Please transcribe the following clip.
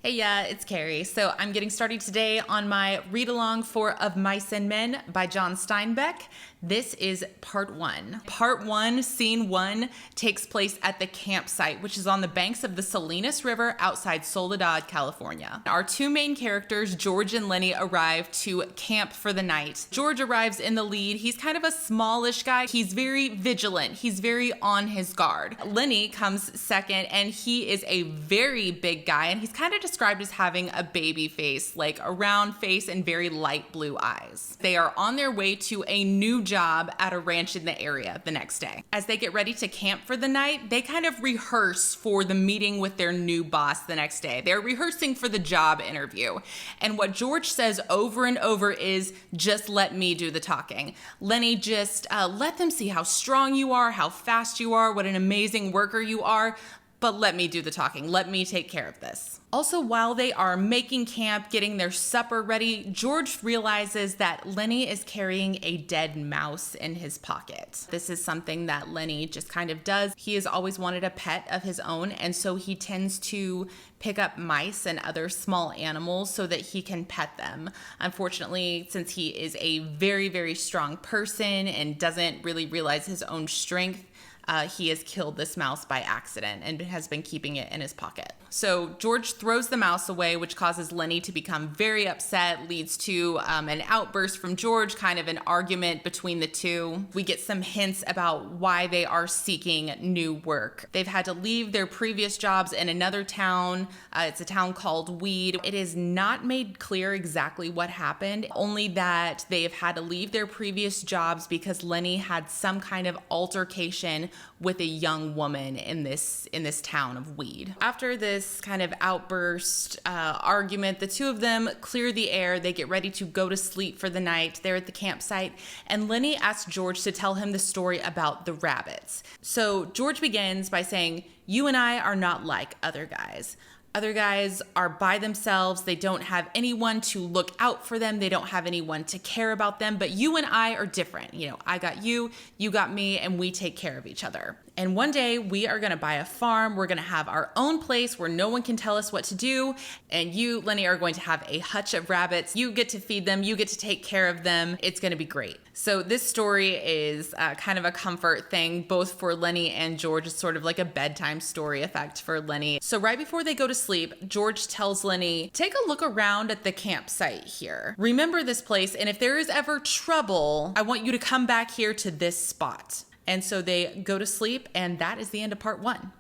Hey, yeah, it's Carrie. So I'm getting started today on my read along for Of Mice and Men by John Steinbeck. This is part one. Part one, scene one, takes place at the campsite, which is on the banks of the Salinas River outside Soledad, California. Our two main characters, George and Lenny, arrive to camp for the night. George arrives in the lead. He's kind of a smallish guy. He's very vigilant. He's very on his guard. Lenny comes second, and he is a very big guy, and he's kind of described as having a baby face, like a round face and very light blue eyes. They are on their way to a new job at a ranch in the area the next day. As they get ready to camp for the night, they kind of rehearse for the meeting with their new boss the next day. They're rehearsing for the job interview. And what George says over and over is, just let me do the talking. Lenny, just let them see how strong you are, how fast you are, what an amazing worker you are. But let me do the talking. Let me take care of this. Also, while they are making camp, getting their supper ready, George realizes that Lenny is carrying a dead mouse in his pocket. This is something that Lenny just kind of does. He has always wanted a pet of his own, and so he tends to pick up mice and other small animals so that he can pet them. Unfortunately, since he is a very, very strong person and doesn't really realize his own strength, he has killed this mouse by accident and has been keeping it in his pocket. So George throws the mouse away, which causes Lenny to become very upset, leads to an outburst from George, kind of an argument between the two. We get some hints about why they are seeking new work. They've had to leave their previous jobs in another town. It's a town called Weed. It is not made clear exactly what happened, only that they have had to leave their previous jobs because Lenny had some kind of altercation with a young woman in this town of Weed. After this kind of outburst argument, the two of them clear the air. They get ready to go to sleep for the night. They're at the campsite, and Lenny asks George to tell him the story about the rabbits. So George begins by saying, "You and I are not like other guys. Other guys are by themselves. They don't have anyone to look out for them. They don't have anyone to care about them. But you and I are different. You know, I got you, you got me, and we take care of each other. And one day we are going to buy a farm. We're going to have our own place where no one can tell us what to do. And you, Lenny, are going to have a hutch of rabbits. You get to feed them. You get to take care of them. It's going to be great." So this story is kind of a comfort thing, both for Lenny and George. It's sort of like a bedtime story effect for Lenny. So right before they go to sleep, George tells Lenny, "Take a look around at the campsite here. Remember this place, and if there is ever trouble, I want you to come back here to this spot." And so they go to sleep, and that is the end of part one.